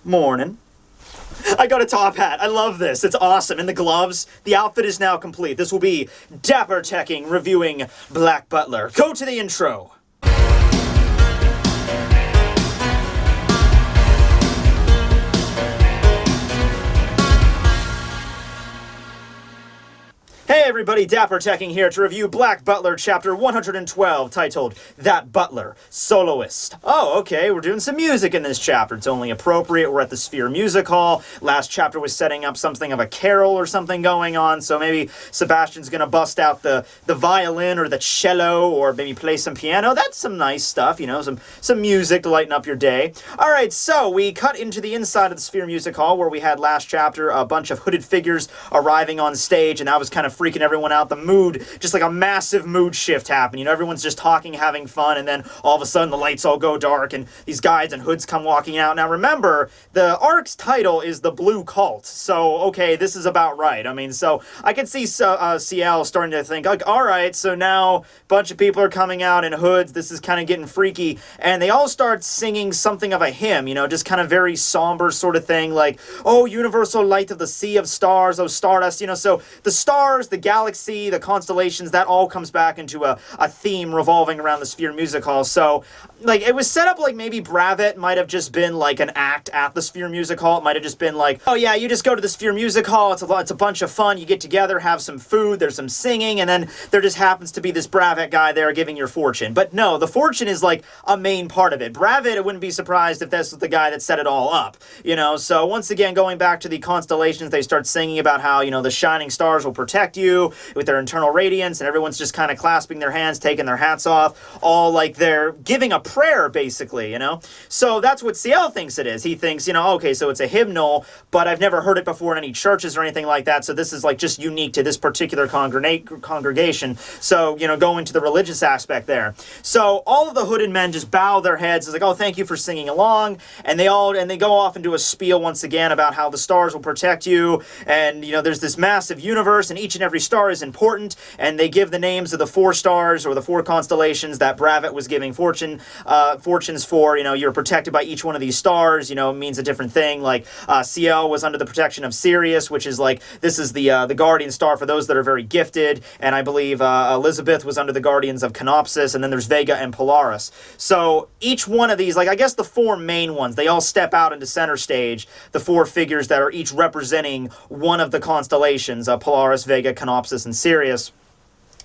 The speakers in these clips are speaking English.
Morning. I got a top hat. I love this. It's awesome. And the gloves. The outfit is now complete. This will be Dapper Tekking reviewing Black Butler. Go to the intro. Hey everybody, Dapper Tekking here to review Black Butler chapter 112, titled That Butler, Soloist. Oh, okay, we're doing some music in this chapter. It's only appropriate. We're at the Sphere Music Hall. Last chapter was setting up something of a carol or something going on, so maybe Sebastian's gonna bust out the violin or the cello or maybe play some piano. That's some nice stuff, you know, some music to lighten up your day. Alright, so we cut into the inside of the Sphere Music Hall where we had last chapter a bunch of hooded figures arriving on stage, and that was kind of freaking everyone out. The mood, just like a massive mood shift happened. You know, everyone's just talking, having fun, and then all of a sudden the lights all go dark and these guys in hoods come walking out. Now remember, the arc's title is The Blue Cult, so okay, this is about right. I mean, so I could see CL starting to think, like, alright, so now a bunch of people are coming out in hoods, this is kind of getting freaky, and they all start singing something of a hymn, you know, just kind of very somber sort of thing, like, oh, universal light of the sea of stars, oh, stardust, you know, so the stars, the galaxy, the constellations, that all comes back into a theme revolving around the Sphere Music Hall. So, like, it was set up like maybe Bravett might have just been like an act at the Sphere Music Hall. It might have just been like, oh yeah, you just go to the Sphere Music Hall, it's a bunch of fun, you get together, have some food, there's some singing, and then there just happens to be this Bravett guy there giving your fortune. But no, the fortune is like a main part of it. Bravett, I wouldn't be surprised if this was the guy that set it all up, you know. So once again, going back to the constellations, they start singing about how, you know, the shining stars will protect you with their internal radiance, and everyone's just kind of clasping their hands, taking their hats off, all like they're giving a prayer, basically, you know? So that's what CL thinks it is. He thinks, you know, okay, so it's a hymnal, but I've never heard it before in any churches or anything like that, so this is like just unique to this particular congregation. So, you know, going to the religious aspect there. So all of the hooded men just bow their heads. It's like, oh, thank you for singing along, and they go off and do a spiel once again about how the stars will protect you, and, you know, there's this massive universe, and each and every star is important, and they give the names of the 4 stars or the 4 constellations that Bravett was giving fortunes for. You know, you're protected by each one of these stars, you know, it means a different thing. Like CL was under the protection of Sirius, which is like, this is the guardian star for those that are very gifted, and I believe Elizabeth was under the guardians of Canopsis, and then there's Vega and Polaris. So each one of these, like, I guess the 4 main ones, they all step out into center stage, the 4 figures that are each representing one of the constellations, Polaris, Vega, Canopsis, and Sirius.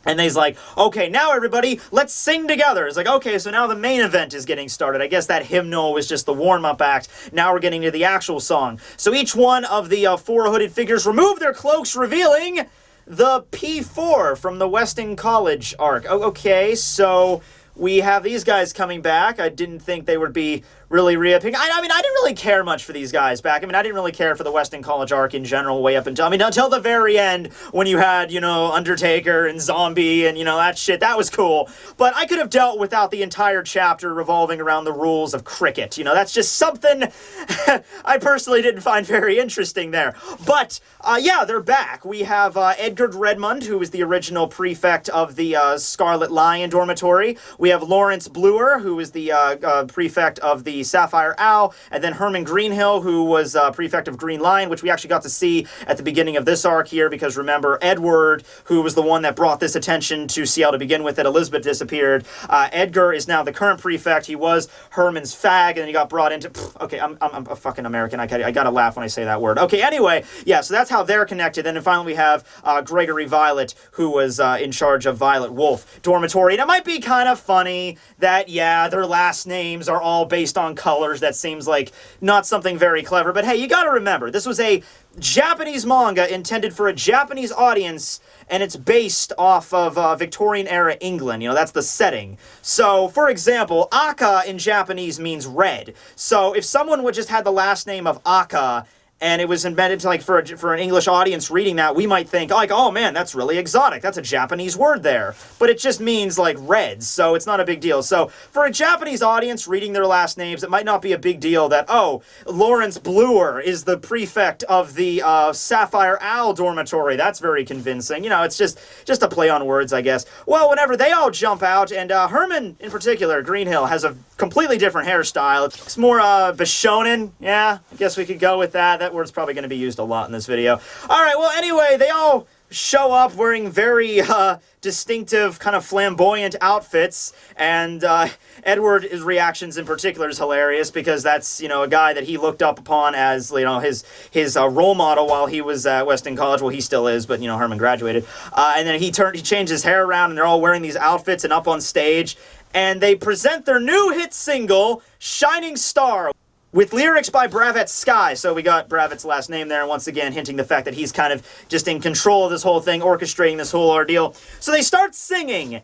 And he's like, okay, now everybody, let's sing together. It's like, okay, so now the main event is getting started. I guess that hymnal was just the warm-up act. Now we're getting to the actual song. So each one of the 4 hooded figures remove their cloaks, revealing the P4 from the Weston College arc. Oh, okay, so we have these guys coming back. I didn't think they would be really reappearing. I mean, I didn't really care much for these guys back. I mean, I didn't really care for the Weston College arc in general way up until, I mean, until the very end when you had, you know, Undertaker and Zombie and, you know, that shit. That was cool. But I could have dealt without the entire chapter revolving around the rules of cricket. You know, that's just something I personally didn't find very interesting there. But, yeah, they're back. We have Edgar Redmond, who was the original prefect of the Scarlet Lion Dormitory. We have Lawrence Bluer, who was the prefect of the Sapphire Owl, and then Herman Greenhill, who was prefect of Green Lion, which we actually got to see at the beginning of this arc here, because remember, Edward, who was the one that brought this attention to CL to begin with, that Elizabeth disappeared. Edgar is now the current prefect. He was Herman's fag, and then he got brought into... Okay, I'm a fucking American. I gotta laugh when I say that word. Okay, anyway, yeah, so that's how they're connected. And then finally we have Gregory Violet, who was in charge of Violet Wolf Dormitory. And it might be kind of funny that, yeah, their last names are all based on colors. That seems like not something very clever, but hey, you gotta remember, this was a Japanese manga intended for a Japanese audience, and it's based off of Victorian-era England. You know, that's the setting. So, for example, Aka in Japanese means red. So, if someone would just had the last name of Aka and it was invented to, like, for an English audience reading that, we might think, like, oh man, that's really exotic. That's a Japanese word there. But it just means, like, reds, so it's not a big deal. So for a Japanese audience reading their last names, it might not be a big deal that, oh, Lawrence Bluer is the prefect of the Sapphire Owl dormitory. That's very convincing. You know, it's just a play on words, I guess. Well, whenever they all jump out, and Herman, in particular, Greenhill, has a completely different hairstyle. It's more Bishonen. Yeah, I guess we could go with that. That word's probably going to be used a lot in this video. Alright, well, anyway, they all show up wearing very distinctive, kind of flamboyant outfits, and Edward's reactions in particular is hilarious, because that's, you know, a guy that he looked up upon as, you know, his role model while he was at Weston College. Well, he still is, but, you know, Herman graduated. And then he changed his hair around, and they're all wearing these outfits and up on stage, and they present their new hit single, Shining Star, with lyrics by Bravett Sky. So we got Bravett's last name there, and once again hinting the fact that he's kind of just in control of this whole thing, orchestrating this whole ordeal. So they start singing.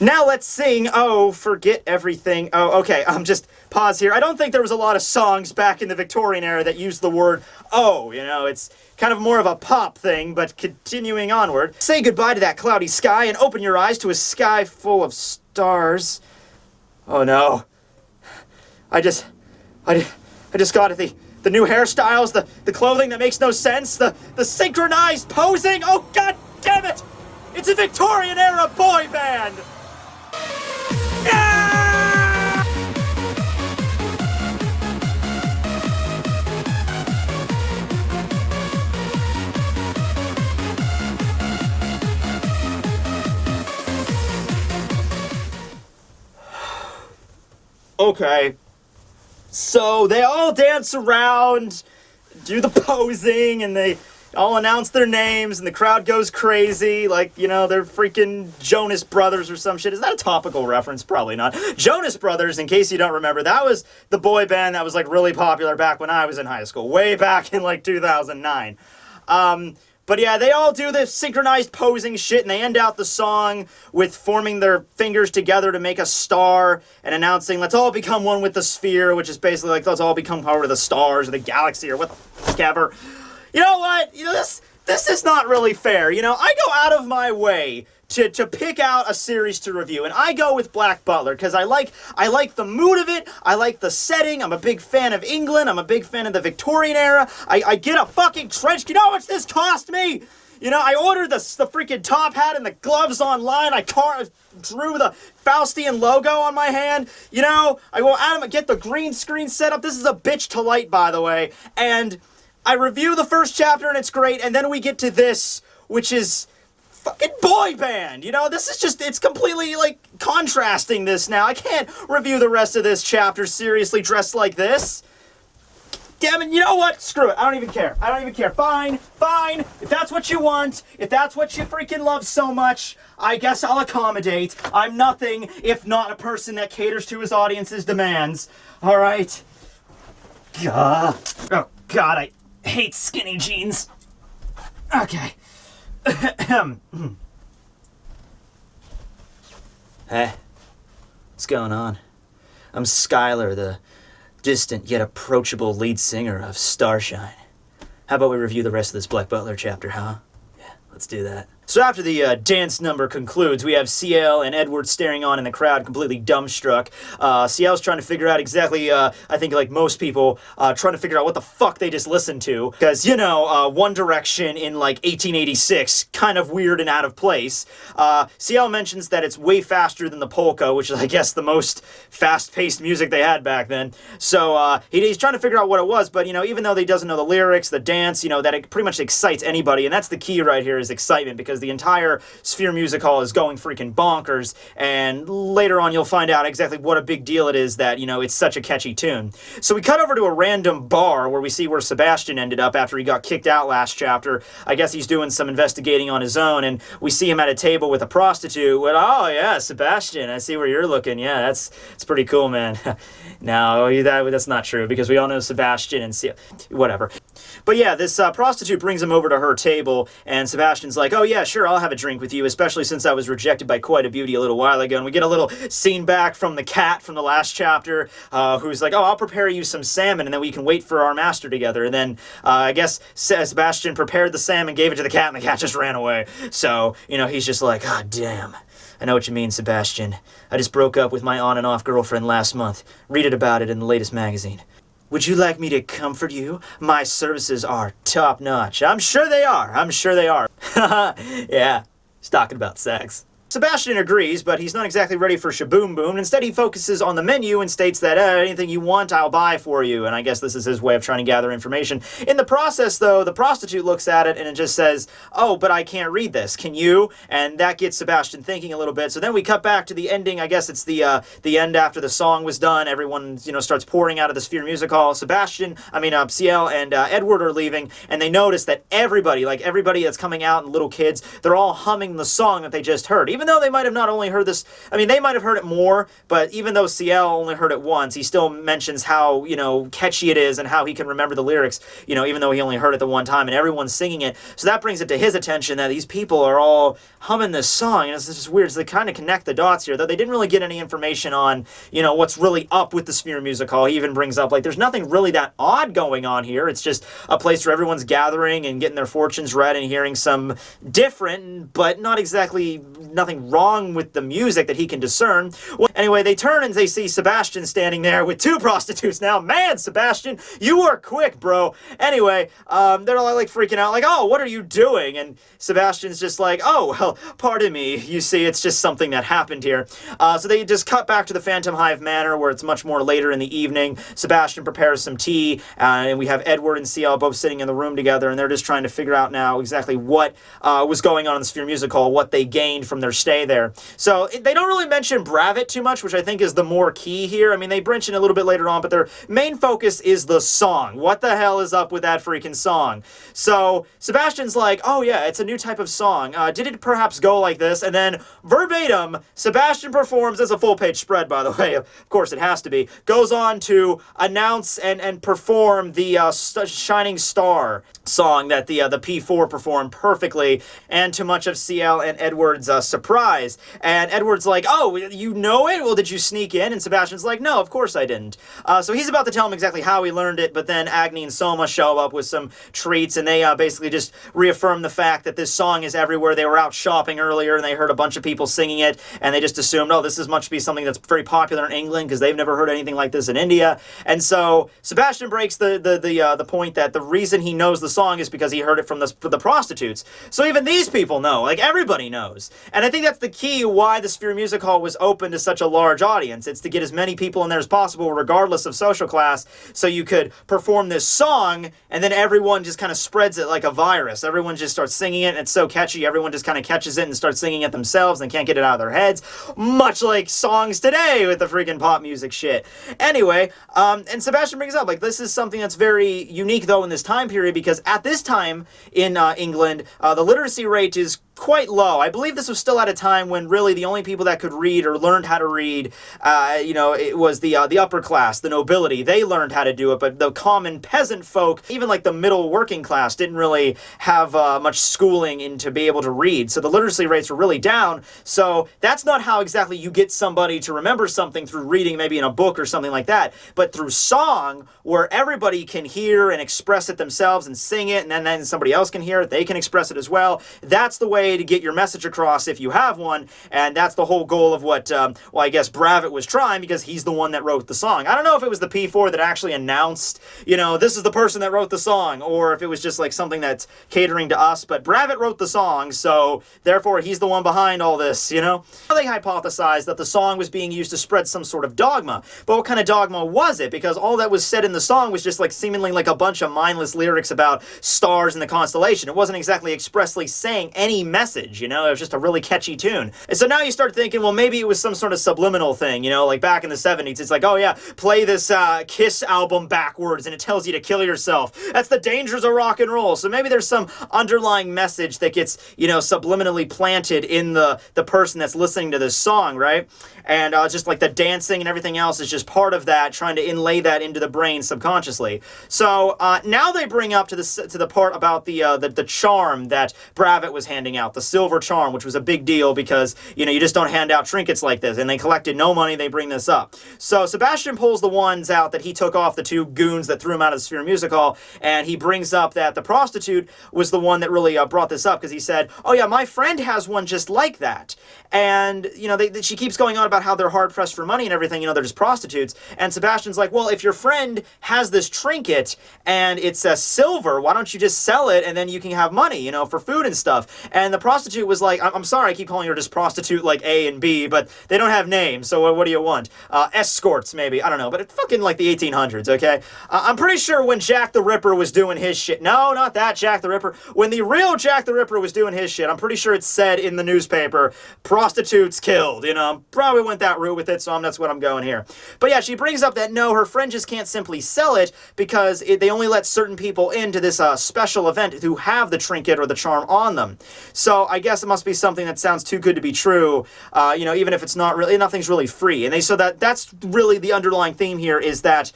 Now let's sing, oh, forget everything. Oh, okay, just pause here. I don't think there was a lot of songs back in the Victorian era that used the word oh, you know, it's kind of more of a pop thing, but continuing onward. Say goodbye to that cloudy sky and open your eyes to a sky full of stars. Oh no. I just got it. The new hairstyles, the clothing that makes no sense, the synchronized posing. Oh, god damn it! It's a Victorian era boy band! Yeah! Okay. So they all dance around, do the posing, and they all announce their names, and the crowd goes crazy, like, you know, they're freaking Jonas Brothers or some shit. Is that a topical reference? Probably not. Jonas Brothers, in case you don't remember, that was the boy band that was, like, really popular back when I was in high school, way back in, like, 2009. But yeah, they all do this synchronized posing shit, and they end out the song with forming their fingers together to make a star and announcing, let's all become one with the sphere, which is basically like, let's all become part of the stars or the galaxy or what the fuck ever. You know what? You know, this is not really fair. You know, I go out of my way to pick out a series to review, and I go with Black Butler because I like the mood of it, I like the setting, I'm a big fan of England, I'm a big fan of the Victorian era, I get a fucking trench. You know how much this cost me? You know, I ordered the freaking top hat and the gloves online, I drew the Faustian logo on my hand, you know, I go out and get the green screen set up. This is a bitch to light, by the way, and I review the first chapter and it's great, and then we get to this, which is fucking boy band. You know, this is just, it's completely, like, contrasting this now. I can't review the rest of this chapter seriously dressed like this. Damn it, you know what? Screw it. I don't even care. I don't even care. Fine. If that's what you want, if that's what you freaking love so much, I guess I'll accommodate. I'm nothing if not a person that caters to his audience's demands. All right? Oh, God, I hate skinny jeans. Okay. Hey, what's going on? I'm Skylar, the distant yet approachable lead singer of Starshine. How about we review the rest of this Black Butler chapter, huh? Yeah, let's do that. So after the dance number concludes, we have CL and Edward staring on in the crowd, completely dumbstruck. CL's trying to figure out exactly, I think like most people, trying to figure out what the fuck they just listened to. Because, you know, One Direction in like 1886, kind of weird and out of place. CL mentions that it's way faster than the polka, which is, I guess, the most fast-paced music they had back then. So he's trying to figure out what it was, but, you know, even though he doesn't know the lyrics, the dance, you know, that it pretty much excites anybody. And that's the key right here, is excitement, because the entire Sphere Music Hall is going freaking bonkers, and later on you'll find out exactly what a big deal it is that, you know, it's such a catchy tune. So we cut over to a random bar where we see where Sebastian ended up after he got kicked out last chapter. I guess he's doing some investigating on his own, and we see him at a table with a prostitute. Well, oh yeah, Sebastian, I see where you're looking. Yeah, it's pretty cool, man. No, that's not true, because we all know Sebastian and whatever. But yeah, this prostitute brings him over to her table, and Sebastian's like, oh yeah, sure, I'll have a drink with you, especially since I was rejected by quite a beauty a little while ago. And we get a little scene back from the cat from the last chapter, who's like, oh, I'll prepare you some salmon, and then we can wait for our master together. And then I guess Sebastian prepared the salmon, gave it to the cat, and the cat just ran away. So, you know, he's just like, God damn. I know what you mean, Sebastian. I just broke up with my on and off girlfriend last month. Read it about it in the latest magazine. Would you like me to comfort you? My services are top notch. I'm sure they are. I'm sure they are. Yeah, he's talking about sex. Sebastian agrees, but he's not exactly ready for shaboom boom. Instead, he focuses on the menu and states that anything you want, I'll buy for you. And I guess this is his way of trying to gather information. In the process, though, the prostitute looks at it and it just says, oh, but I can't read this. Can you? And that gets Sebastian thinking a little bit. So then we cut back to the ending. I guess it's the end after the song was done. Everyone, you know, starts pouring out of the Sphere Music Hall. Ciel and Edward are leaving, and they notice that everybody that's coming out and little kids, they're all humming the song that they just heard. Even though they might have not only heard this, I mean, they might have heard it more, but even though Ciel only heard it once, he still mentions how, you know, catchy it is and how he can remember the lyrics, you know, even though he only heard it the one time, and everyone's singing it. So that brings it to his attention that these people are all humming this song, and it's just weird. So they kind of connect the dots here, though they didn't really get any information on, you know, what's really up with the Sphere Music Hall. He even brings up, like, there's nothing really that odd going on here. It's just a place where everyone's gathering and getting their fortunes read and hearing some different, but not exactly nothing wrong with the music that he can discern. Well, anyway, they turn and they see Sebastian standing there with two prostitutes now. Man, Sebastian, you are quick, bro. Anyway, they're all like freaking out, like, oh, what are you doing? And Sebastian's just like, oh, well, pardon me. You see, it's just something that happened here. So they just cut back to the Phantom Hive Manor, where it's much more later in the evening. Sebastian prepares some tea, and we have Edward and Ciel both sitting in the room together, and they're just trying to figure out now exactly what was going on in the Sphere Music Hall, what they gained from their stay there. So they don't really mention Bravit too much, which I think is the more key here. I mean, they mention it a little bit later on, but their main focus is the song. What the hell is up with that freaking song? So Sebastian's like, oh yeah, it's a new type of song. Did it perhaps go like this? And then verbatim, Sebastian performs, as a full-page spread, by the way, of course it has to be, goes on to announce and perform the Shining Star song that the P4 performed perfectly, and to much of Ciel and Edward's surprise. And Edward's like, oh, you know it? Well, did you sneak in? And Sebastian's like, no, of course I didn't. So he's about to tell him exactly how he learned it, but then Agni and Soma show up with some treats, and they basically just reaffirm the fact that this song is everywhere. They were out shopping earlier, and they heard a bunch of people singing it, and they just assumed, oh, this must be something that's very popular in England, because they've never heard anything like this in India. And so Sebastian breaks the point that the reason he knows the song is because he heard it from the prostitutes. So even these people know, like everybody knows. And I think that's the key why the Sphere Music Hall was open to such a large audience. It's to get as many people in there as possible, regardless of social class, so you could perform this song, and then everyone just kind of spreads it like a virus. Everyone just starts singing it, and it's so catchy, everyone just kind of catches it and starts singing it themselves and can't get it out of their heads, much like songs today with the freaking pop music shit. Anyway, and Sebastian brings up, like, this is something that's very unique, though, in this time period, because at this time in England, the literacy rate is quite low. I believe this was still at a time when really the only people that could read or learned how to read, you know, it was the upper class, the nobility. They learned how to do it, but the common peasant folk, even like the middle working class, didn't really have much schooling in to be able to read. So the literacy rates were really down. So that's not how exactly you get somebody to remember something through reading, maybe in a book or something like that, but through song, where everybody can hear and express it themselves and sing it, and then somebody else can hear it, they can express it as well. That's the way to get your message across if you have one, and that's the whole goal of what, well, I guess Bravit was trying, because he's the one that wrote the song. I don't know if it was the P4 that actually announced, you know, this is the person that wrote the song, or if it was just like something that's catering to us, but Bravit wrote the song, so therefore he's the one behind all this, you know? They hypothesized that the song was being used to spread some sort of dogma, but what kind of dogma was it? Because all that was said in the song was just like seemingly like a bunch of mindless lyrics about stars in the constellation. It wasn't exactly expressly saying any message, you know? It was just a really catchy catchy tune. And so now you start thinking, well, maybe it was some sort of subliminal thing, you know, like back in the 70s. It's like, oh yeah, play this Kiss album backwards and it tells you to kill yourself. That's the dangers of rock and roll. So maybe there's some underlying message that gets, you know, subliminally planted in the person that's listening to this song, right? And just like the dancing and everything else is just part of that, trying to inlay that into the brain subconsciously. So now they bring up to the part about the charm that Bravett was handing out, the silver charm, which was a big deal because, you know, you just don't hand out trinkets like this. And they collected no money, they bring this up. So Sebastian pulls the ones out that he took off the two goons that threw him out of the Sphere Music Hall, and he brings up that the prostitute was the one that really brought this up because he said, oh yeah, my friend has one just like that. And, you know, she keeps going on about how they're hard-pressed for money and everything, you know, they're just prostitutes. And Sebastian's like, well, if your friend has this trinket and it's silver, why don't you just sell it and then you can have money, you know, for food and stuff. And the prostitute was like, I'm sorry, I keep calling her just prostitute like A and B, but they don't have names, so what do you want? Escorts, maybe, I don't know, but it's fucking like the 1800s, okay? I'm pretty sure when Jack the Ripper was doing his shit, no, not that Jack the Ripper, when the real Jack the Ripper was doing his shit, I'm pretty sure it said in the newspaper, prostitutes killed, you know, probably went that route with it, so that's what I'm going here. But yeah, she brings up that no, her friend just can't simply sell it because they only let certain people into this special event who have the trinket or the charm on them. So I guess it must be something that sounds too good to be true, you know, even if it's not really, nothing's really free. And so that's really the underlying theme here is that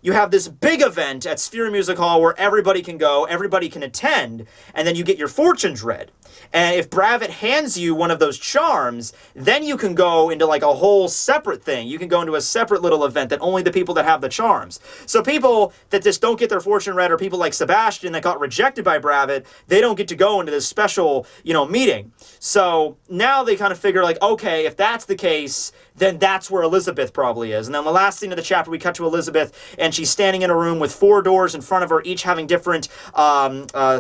you have this big event at Sphere Music Hall where everybody can go, everybody can attend, and then you get your fortunes read. And if Bravett hands you one of those charms, then you can go into like a whole separate thing. You can go into a separate little event that only the people that have the charms. So people that just don't get their fortune read, or people like Sebastian that got rejected by Bravett, they don't get to go into this special, you know, meeting. So now they kind of figure like, okay, if that's the case, then that's where Elizabeth probably is. And then the last scene of the chapter, we cut to Elizabeth, and she's standing in a room with 4 doors in front of her, each having different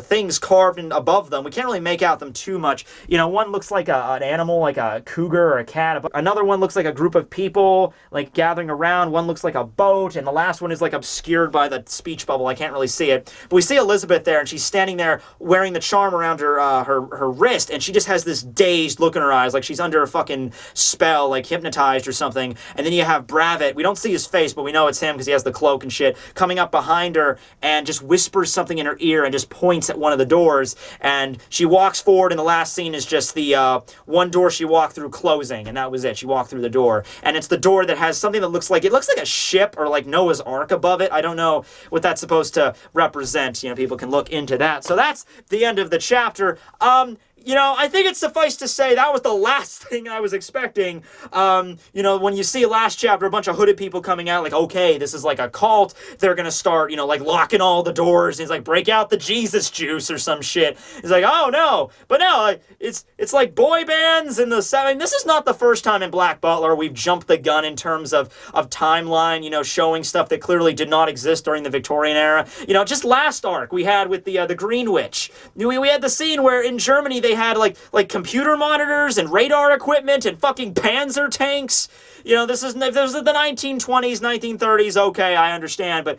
things carved in above them. We can't really make out them too much. You know, one looks like an animal, like a cougar or a cat. Another one looks like a group of people, like, gathering around. One looks like a boat, and the last one is, like, obscured by the speech bubble. I can't really see it. But we see Elizabeth there, and she's standing there wearing the charm around her wrist, and she just has this dazed look in her eyes, like she's under a fucking spell, like hypnotized or something. And then you have Bravett, we don't see his face, but we know it's him because he has the cloak and shit, coming up behind her and just whispers something in her ear and just points at one of the doors, and she walks forward, and the last scene is just the one door she walked through closing, and that was it. She walked through the door, and it's the door that has something that looks like a ship or like Noah's Ark above it. I don't know what that's supposed to represent. You know, people can look into that. So that's the end of the chapter. You know, I think it's suffice to say that was the last thing I was expecting. You know, when you see last chapter, a bunch of hooded people coming out, like, okay, this is like a cult. They're going to start, you know, like locking all the doors. He's like, break out the Jesus juice or some shit. He's like, oh, no. But no, like, it's like boy bands in the 70s. This is not the first time in Black Butler we've jumped the gun in terms of timeline, you know, showing stuff that clearly did not exist during the Victorian era. You know, just last arc we had with the Green Witch. We had the scene where in Germany they had like computer monitors and radar equipment and fucking Panzer tanks. You know, this is the 1920s, 1930s. Okay, I understand, but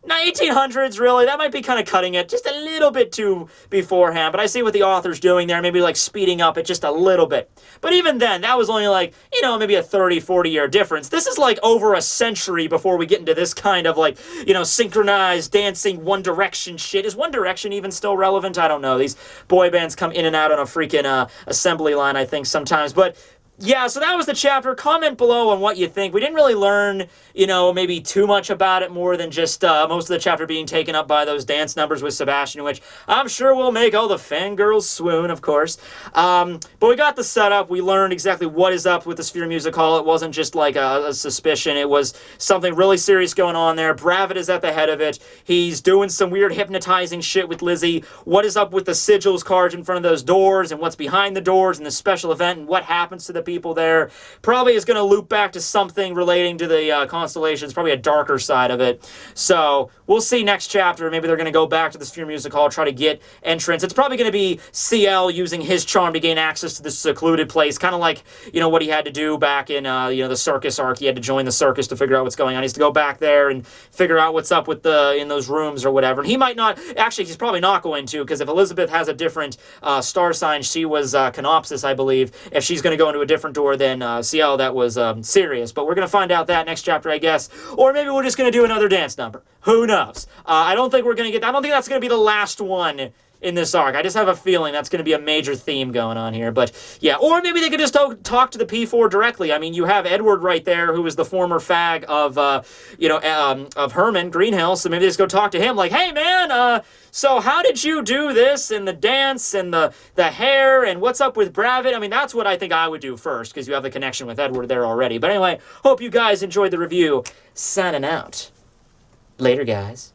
1800s, really? That might be kind of cutting it just a little bit too beforehand, but I see what the author's doing there, maybe like speeding up it just a little bit. But even then, that was only like, you know, maybe a 30, 40-year difference. This is like over a century before we get into this kind of like, you know, synchronized dancing One Direction shit. Is One Direction even still relevant? I don't know. These boy bands come in and out on a freaking assembly line, I think, sometimes. But yeah, so that was the chapter. Comment below on what you think. We didn't really learn, you know, maybe too much about it more than just most of the chapter being taken up by those dance numbers with Sebastian, which I'm sure will make all the fangirls swoon, of course. But we got the setup. We learned exactly what is up with the Sphere Music Hall. It wasn't just like a suspicion. It was something really serious going on there. Bravett is at the head of it. He's doing some weird hypnotizing shit with Lizzie. What is up with the sigils carved in front of those doors and what's behind the doors and the special event and what happens to the people there. Probably is going to loop back to something relating to the constellations, probably a darker side of it. So we'll see next chapter. Maybe they're going to go back to the Sphere Music Hall, try to get entrance. It's probably going to be CL using his charm to gain access to this secluded place, kind of like, you know, what he had to do back in, you know, the circus arc. He had to join the circus to figure out what's going on. He has to go back there and figure out what's up with in those rooms or whatever. And he might not, actually, he's probably not going to, because if Elizabeth has a different star sign, she was Canopsis, I believe. If she's going to go into a different door than CL, that was Sirius. But we're going to find out that next chapter, I guess. Or maybe we're just going to do another dance number. Who knows? I don't think that's going to be the last one in this arc. I just have a feeling that's going to be a major theme going on here. But yeah, or maybe they could just talk to the P4 directly. I mean, you have Edward right there, who is the former fag of, of Herman Greenhill. So maybe just go talk to him like, hey man, so how did you do this and the dance and the hair and what's up with Bravit? I mean, that's what I think I would do first, because you have the connection with Edward there already. But anyway, hope you guys enjoyed the review. Signing out. Later, guys.